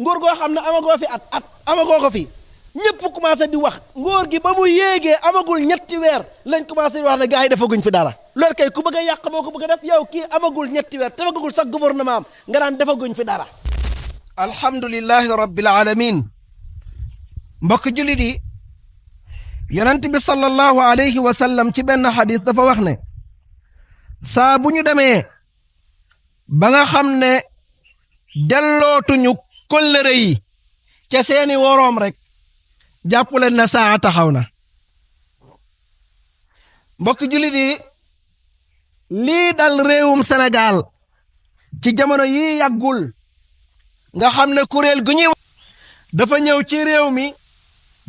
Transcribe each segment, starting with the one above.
nguur goo xam ne amagoo fi at amagoo ko fi ñëpp commencé di wax nguur gi ba mu yéegee amagul ñetti weer lañ commencé di wax ne gars yi defaguñ fi dara loolu kay ku bëgg a yàq moo ko bëgg a def yow kii amagul ñetti weer defagul sax gouvernement am nga naan defaguñ fi dara. alhamdulillahi rabbil alamin mbokk jullit yi yonent bi sallallahu alayhi wa sallam ci benn xadis dafa wax ne saa bu ñu demee ba nga xam ne dellootuñu kóllëre yi ca seeni woroom rek jàpp leen na saa taxaw na mbokk jullit yi lii dal réewum Sénégal ci jamono yi yàggul nga xam ne kuréel gu ñuy dafa ñëw ci réew mi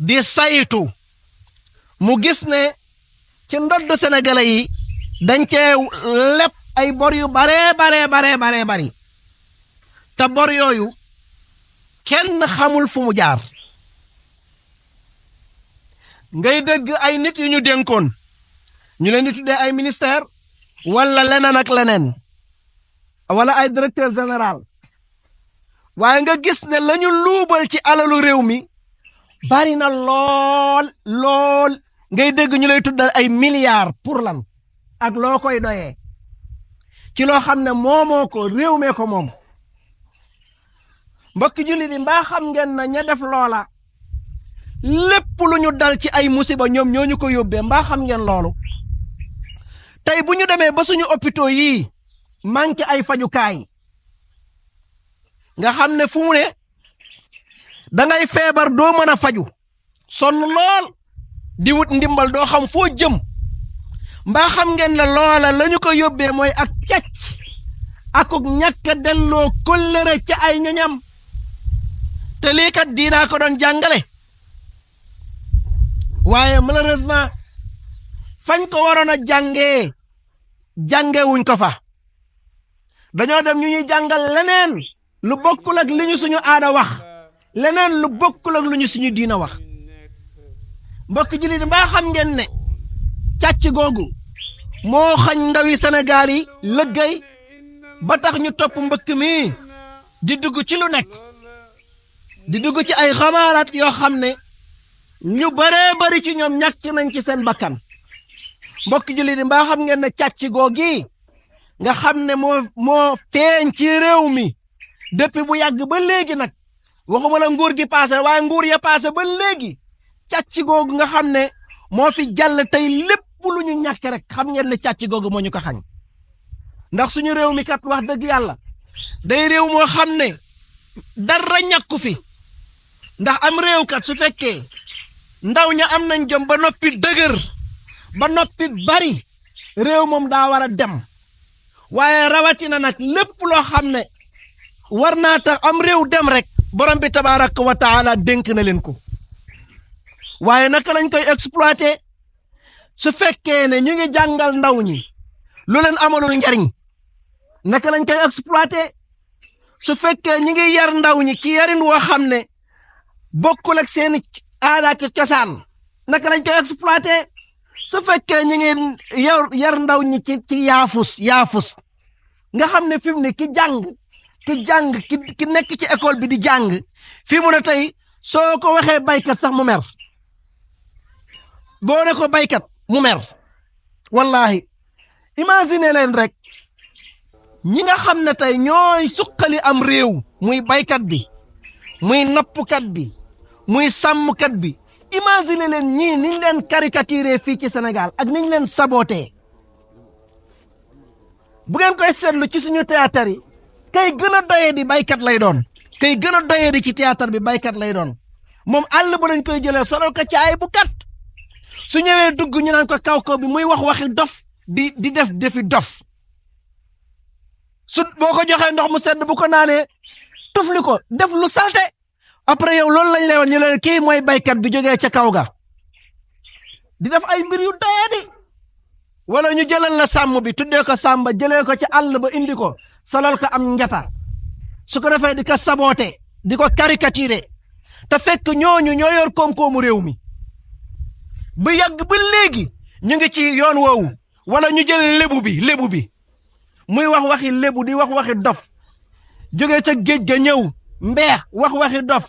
di saytu mu gis ne ci ndodd sénégalais yi dañ cee leb ay bor yu baree bari te bor yooyu kenn xamul fu mu jaar ngay dégg ay nit yu ñu dénkoon ñu leen di tuddee ay ministère wala leneen ak leneen wala ay directeur général waaye nga gis ne lañu luubal ci alalu réew mi bari na lool ngay dégg ñu lay tuddal ay milliards pour lan ak loo koy doyee ci loo xam ne moomoo ko réew mee ko moom mbokki jullit yi mbaa xam ngeen na ña def loola lépp lu ñu dal ci ay musiba ñoom ñoo ñu ko yóbbee mbaa xam ngeen loolu tey bu ñu demee ba suñu hôpitaux yii manqué ay fajukaay nga xam ne fu mu ne dangay feebar doo mën a faju sonn lool di wut ndimbal doo xam foo jëm mbaa xam ngeen ne loola lañu ko yóbbee mooy ak càcc akuk ñàkk a delloo kóllëre ca ay ñoñam te lii kat diinaa ko doon jàngale waaye malheureusement fañ ko waroon a jàngewuñ ko fa dañoo dem ñu ñuy jàngal leneen lu bokkul ak li ñu suñu aada wax leneen lu bokkul ak lu ñu suñu diina wax mbokk jullit mbaa xam ngeen ne càcc googu moo xañ ndawi Sénégal yi lëggéey ba tax ñu topp mbëkk mi di dugg ci lu nekk di dugg ci ay xamaaraat yoo xam ne ñu baree bari ci ñoom ñàkk nañ ci seen bakkan mbokk jullit mbaa xam ngeen ne càcc googi nga xam ne moo feeñ ci réew mi depuis bu yàgg ba léegi nag waxuma la nguur gi paase waaye nguur ya paase ba léegi càcc googu nga xam ne moo fi jàll tey lépp lu ñu ñàkk rek xam ngeen ne càcc googu moo ñu ko xañ ndax suñu réew mi kat wax dëgg yàlla day réew moo xam ne dara ñàkku fi ndax am réew kat su fekkee ndaw ña am nañ jom ba noppi dëgër ba noppi bari réew moom daa war a dem waaye rawatina nag lépp loo xam ne war naa tax am réew dem rek borom bi tabaaraka wa taala dénk na leen ko waaye naka lañ koy exploiter su fekkee ne ñu ngi jàngal ndaw ñi lu leen amalul njariñ naka lañ koy exploiter su fekkee ñu ngi yar ndaw ñi ci yarin woo xam ne bokkul ak seen aada ak cosaan naka lañ koy exploiter su fekkee ñu ngi yar ndaw ñi ci yaafus nga xam ne fi mu ne ki nekk ci école bi di jàng fi mu ne tey soo ko waxee baykat sax mu mer boo ne ko baykat mu mer wallahi imagine leen rek ñi nga xam ne tey ñooy suqali am réew muy baykat bi muy nappkat bi muy sàmmkat bi imagine leen ñii niñ leen caricaturé fii ci Sénégal ak niñ leen saboté bu ngeen koy seetlu ci suñu théâtre yi kay gën a doyee di baykat lay doon kay gën a doyee di ci théâtre bi baykat lay doon moom àll ba lañ koy jëlee solal ko ci ay bu kat su ñëwee dugg ñu naan ko kaw bi muy waxi dof di def defi dof su boo ko joxee ndox mu sedd bu ko naanee tufli ko def lu salte après yow loolu lañ lay wax ñu leen kii mooy baykat bi jógee ca kaw ga di def ay mbir yu doyee di wala ñu jëlal la sàmm bi tuddee ko sàmba jëlee ko ci àll ba indi ko solal ko am njata su ko defee di ko saboté di ko caricaturé te fekk ñooñu ñoo yor koom-koomu réew mi bu yàgg ba léegi ñu ngi ci yoon woowu wala ñu jël lébu bi muy wax waxi lébu di wax waxi dof jóge ca géej ga ñëw mbeex wax waxi dof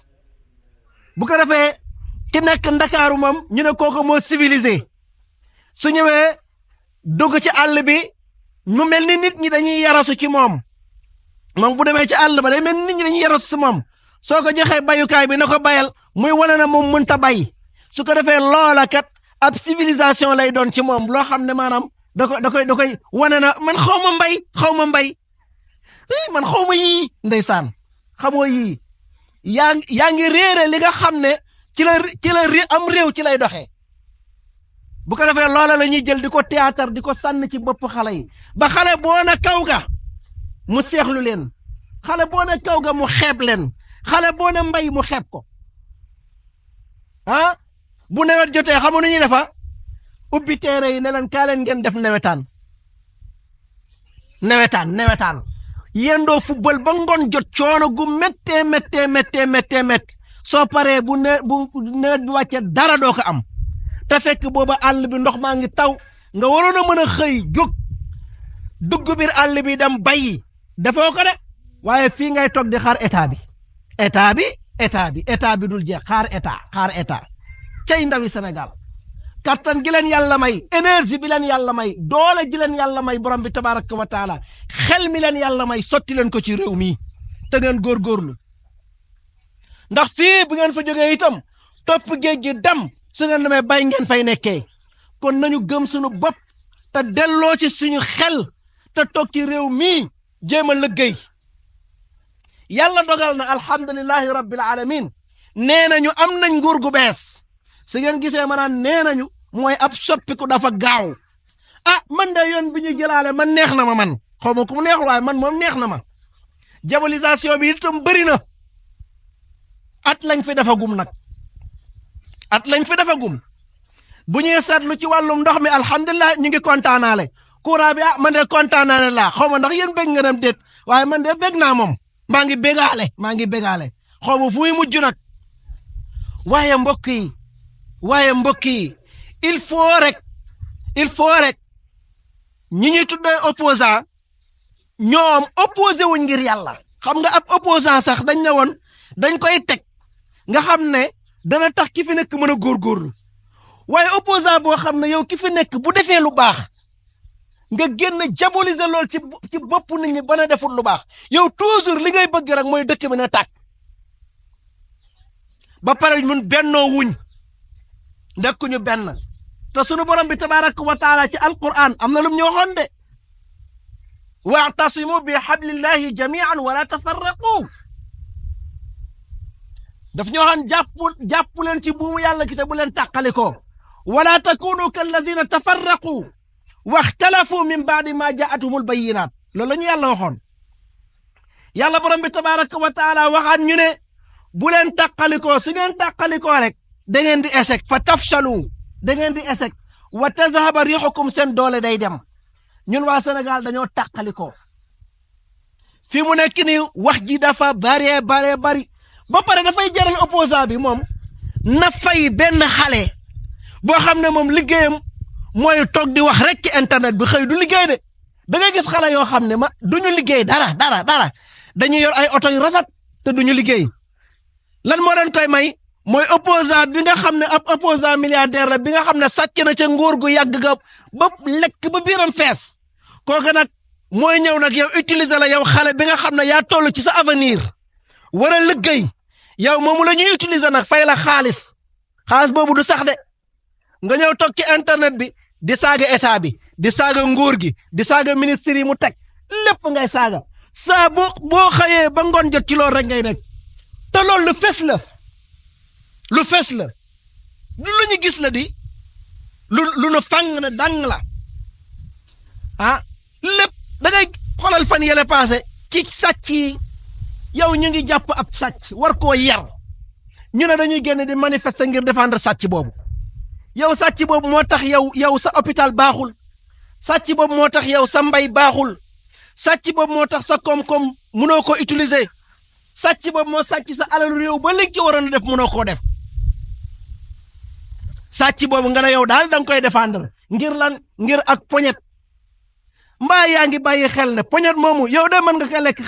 bu ko defee ki nekk Ndakaaru moom ñu ne kooku moo civilisé su ñëwee dugg ci àll bi mu mel ni nit ñi dañuy yarasu ci moom bu demee ci àll ba day mel ni nit ñi dañuy yarasu ci moom soo ko joxee bayukaay bi na ko bayal muy wane na moom mënta bay su ko defee loola kat ab civilisation lay doon ci moom loo xam ne maanaam da koy wane na man xaw ma mbay man xaw ma yii ndeysaan xamoo yii yaa ngi réere li nga xam ne ci la am réew ci lay doxee bu ko defee loola la ñuy jël di ko théâtre di ko sànn ci bopp xale yi ba xale boo na kaw ga mu seexlu leen xale boo na kaw ga mu xeeb leen xale boo na mbay mu xeeb ko bu nawet jotee xamu nu ñuy defa ubbi teere yi ne leen kaa leen ngeen def nawetaan yendoo football ba ngoon jot coono gu méttee soo paree bu nawet bi wàccee dara doo ko am te fekk booba àll bi ndox maa ngi taw nga waroon a mën a xëy jóg dugg biir àll bi dem bayi defoo ko de waaye fii ngay toog di xaar état bi dul jeex xaar état cay ndawi Sénégal kattan gi leen yàlla may énergie bi leen yàlla may doole ji leen yàlla may borom bi tabaraka wa taala xel mi leen yàlla may sotti leen ko ci réew mi te ngeen góorgóorlu ndax fii bu ngeen fa jógee itam topp géej gi dem su ngeen demee bay ngeen fay nekkee kon nañu gëm suñu bopp te delloo ci suñu xel te toog ci réew mi jéem a liggéey yàlla dogal na alhamdulillahi rabbil alamin nee nañu am nañ nguur gu bees su ngeen gisee ma naan nee nañu mooy ab soppiku dafa gaaw man de yoon bi ñu jëlaale man neex na ma man xaw ma ku mu neexul waaye man moom neex na ma diabolisation bi itam bëri na at lañ fi defagum nag bu ñuy seetlu ci wàllum ndox mi alhamdulilah ñu ngi kontaanaale courant bi man de kontaanaale laa xaw ma ndax yéen bég nga dem déet waaye man de bég naa moom maa ngi bégaale xaw ma fu muy mujj nag waaye mbokk yi il faut rek ñi ñuy tuddee opposant ñoom opposé wuñ ngir yàlla xam nga ab opposant sax dañ ne woon dañ koy teg nga xam ne dana tax ki fi nekk mën a góorgóorlu waaye opposant boo xam ne yow ki fi nekk bu defee lu baax nga génn diaboliser lool ci bopp nit ñi ba na deful lu baax yow toujours li ngay bëgg rek mooy dëkk bi na tàkk ba pare mun bennoo wuñ nekkuñu benn te sunu borom bi tabaraka wa taala ci alquran am na lu ñu waxoon de wa'tasimu bi hablillahi jami'an wala tafarraqu daf ñu waxoon jàpp leen ci buumu yàlla ki te bu leen tàqalikoo wala takunu kalladina tafarraqu waxtalafu min baadi ma jaa'atumul bayyinaat loolu la ñu yàlla waxoon yàlla borom bi tabaraka wa taala waxaan ñu ne bu leen tàqalikoo su ngeen tàqalikoo rek da ngeen di échec fa tafshalu da ngeen di échec wa tazhaba rihukum seen doole day dem ñun waa Sénégal dañoo tàqalikoo fi mu nekk ni wax ji dafa bari ba pare dafay jaral opposant bi moom na fay benn xale boo xam ne moom liggéeyam mooy toog di wax rek ci internet bi xëy du liggéey de da ngay gis xale yoo xam ne duñu liggéey dara dañuy yor ay oto yu rafet te duñu liggéey lan moo leen koy may mooy opposant bi nga xam ne ab opposant milliardaire la bi nga xam ne sàcc na ca nguur gu yàgg ga ba lekk ba biiram fees kooku nag mooy ñëw nag yow utiliser la yow xale bi nga xam ne yaa toll ci sa avenir war a liggéey yow moomu la ñuy utiliser nag fay la xaalis boobu du sax de nga ñëw toog ci internet bi di saaga état bi di saaga nguur gi di saaga ministre yi mu teg lépp ngay saaga saa boo xëyee ba ngoon jot ci loolu rek ngay nekk te loolu lu fes la lu ñu gis la di lu nu fang na dang la lépp da ngay xoolal fan yële passé ci sàcc yi yow ñu ngi jàpp ab sàcc war koo yar ñu ne dañuy génn di manifester ngir défendre sàcc boobu yow sàcc boobu moo tax yow sa hôpital baaxul sàcc boobu moo tax yow sa mbay baaxul sàcc boobu moo tax sa koom-koom mënoo ko utiliser sàcc boobu moo sàcc sa alalu réew ba léegi ci waroon a def mënoo koo def sàcc boobu nga ne yow daal da nga koy défendre ngir lan ngir ak poñet mbaa yaa ngi bàyyi xel ne poñet moomu yow de mën nga ko lekk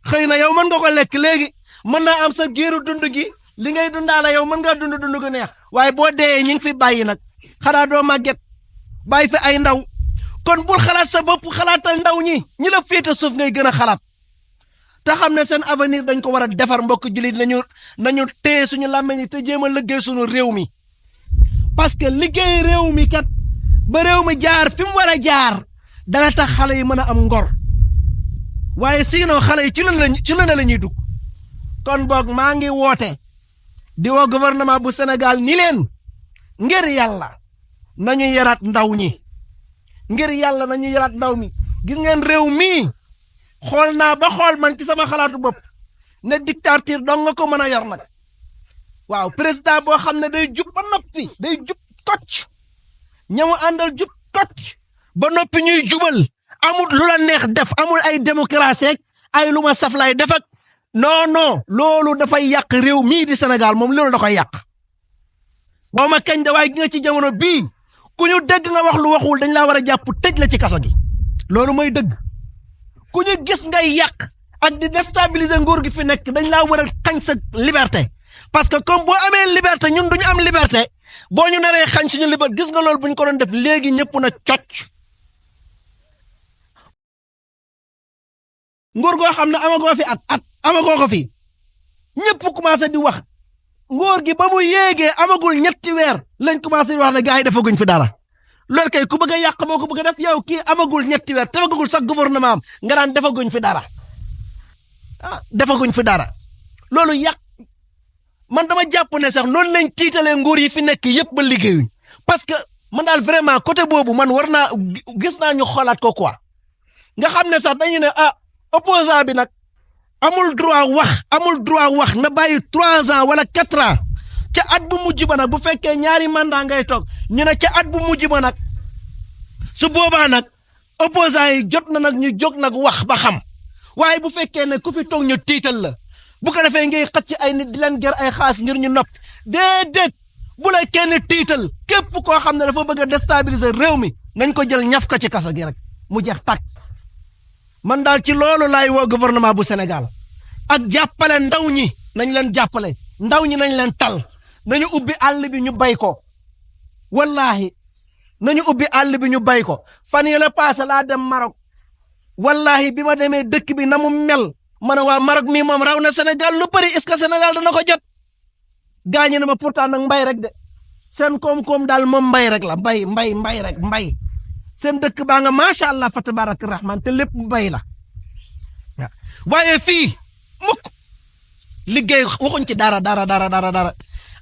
xëy na yow mën nga ko lekk léegi mën naa am sa giiru dund gi li ngay dundaale yow mën ngaa dund gu neex waaye boo dee ñi ngi fi bàyyi nag xanaa doo màgget bàyyi fi ay ndaw kon bul xalaat sa bopp xalaatal ndaw ñi la féete suuf ngay gën a xalaat te xam ne seen avenir dañ ko war a defar mbokk jullit nañu téye suñu làmmeñ yi te jéem a liggéey suñu réew mi parce que liggéey réew mi kat ba réew mi jaar fi mu war a jaar dana tax xale yi mën a am ngor waaye sinon xale yi ci lan la ñuy dugg kon boog maa ngi woote di woo gouvernement bu Sénégal ni leen ngir yàlla nañu yaraat ndaw ñi ngir yàlla nañu yaraat ndaw mi gis ngeen réew mi xool naa ba xool man ci sama xalaatu bopp ne dictature dong nga ko mën a yor nag waaw président boo xam ne day jub ba noppi day jub tocc ñamu àndal jub tocc ba noppi ñuy jubal amul lu la neex def amul ay démocratie ay lu ma saf lay def ak non loolu dafay yàq réew mii di Sénégal moom loolu da koy yàq boo ma kañ da waaye gi nga ci jamono bii ku ñu dégg nga wax lu waxul dañ laa war a jàpp tëj la ci kaso gi loolu mooy dëgg ku ñu gis ngay yàq ak di déstabiliser nguur gi fi nekk dañ laa war a xañ sa liberté parce que comme boo amee liberté ñun duñu am liberté boo ñu naree xañ suñu liberté gis nga loolu bu ñu ko doon def léegi ñëpp na cocc nguur goo xam ne amagoo fi at amagoo ko fi ñëpp commencé di wax nguur gi ba mu yéegee amagul ñetti weer lañ commencé di wax ne gars yi defaguñ fi dara loolu kay ku bëgg a yàq moo ko bëgg a def yow kii amagul ñetti weer defagul sax gouvernement am nga daan defaguñ fi dara defaguñ fi dara loolu yàq man dama jàpp ne sax noonu lañ tiitalee nguur yi fi nekk yëpp ba liggéeyuñ parce que man daal vraiment côté boobu man war naa gis naa ñu xoolaat ko quoi nga xam ne sax dañu ne opposant bi nag amul droit wax na bàyyi 3 ans wala 4 ans ca at bu mujj ba nag bu fekkee ñaari mandat ngay toog ñu ne ca at bu mujj ba nag su boobaa nag opposant yi jot na nag ñu jóg nag wax ba xam waaye bu fekkee ne ku fi toog ñu tiital la bu ko defee ngay xëcc ay nit di leen ger ay xaas ngir ñu nopp déedéet bu la kenn tiital képp koo xam ne dafa bëgg a déstabiliser réew mi nañ ko jël ñaf ko ci kaso gi rek mu jeex tàkk man daal ci loolu laay woo gouvernement bu Sénégal ak jàppale ndaw ñi nañ leen jàppale ndaw ñi nañ leen tal nañu ubbi àll bi ñu bay ko wallahi nañu ubbi àll bi ñu bay ko fan yii la passé laa dem Maroc wallahi bi ma demee dëkk bi na mu mel ma ne waa Maroc mii moom raw na Sénégal lu bëri est-ce que Sénégal dana ko jot gaañu ne ma pourtant nag mbay rek de seen koom-koom daal moom mbay rek la mbay rek seen dëkk baa nga macha allah fa tabaraka rahman te lépp mbay la waaye fii mukk liggéey waxuñ ci dara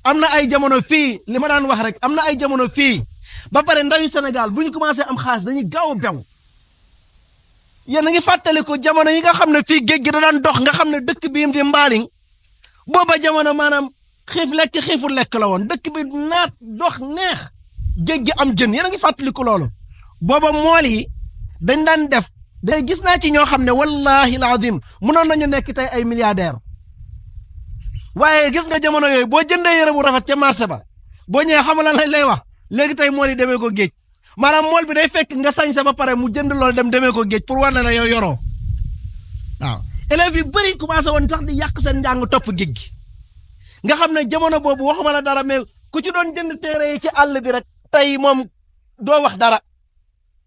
am na ay jamono fii li ma daan wax rek am na ay jamono fii ba pare ndawi Sénégal bu ñu commencé am xaalis dañuy gaaw a bew yéen a ngi fàttaliku jamono yi nga xam ne fii géej gi da daan dox nga xam ne dëkk bi di Mbaling booba jamono maanaam xiifu lekk la woon dëkk bi naat dox neex géej gi am jën yéen a ngi fàttaliku loolu booba mool yi dañ daan def day gis naa ci ñoo xam ne wallahi alazim mënoon nañu nekk tey ay milliardaire waaye gis nga jamono yooyu boo jëndee yére bu rafet ca marché ba boo ñëwee xam lan lañ lay wax léegi tey mool yi demee ko géej maanaam mool bi day fekk nga sañ sa ba pare mu jënd loolu demee ko géej pour war na la yow yoroo waaw élèves yu bëri commencé woon sax di yàq seen njàng topp géej gi nga xam ne jamono boobu waxuma la dara mais ku ci doon jënd téere yi ci àll bi rek tey moom doo wax dara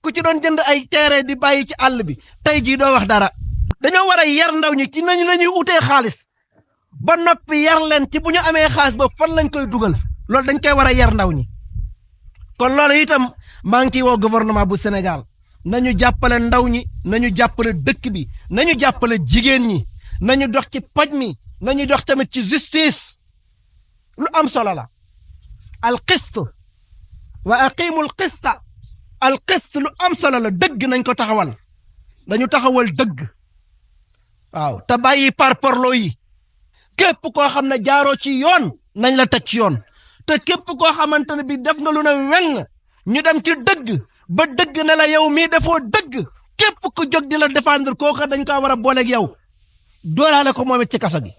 ku ci doon jënd ay téere di bàyyi ci àll bi tey jii doo wax dara dañoo war a yar ndaw ñi ci nañu la ñuy utee xaalis ba noppi yar leen ci bu ñu amee xaalis ba fan lañ koy dugal loolu dañ koy war a yar ndaw ñi kon loolu itam maa ngi ciy woo gouvernement bu Sénégal nañu jàppale ndaw ñi nañu jàppale dëkk bi nañu jàppale jigéen ñi nañu dox ci paj mi nañu dox tamit ci justice lu am solo la al qist wa aqimul qista al qist lu am solo la dëgg nañ ko taxawal dañu taxawal dëgg waaw te bàyyi parparloo yi képp koo xam ne jaaroo ci yoon nañ la teg ci yoon te képp koo xamante ne bi def nga lu ne weng ñu dem ci dëgg ba dëgg ne la yow mii defoo dëgg képp ku jóg di la défendre kooka dañ ko war a booleeg yow dooraale ko moom it ci kaso gi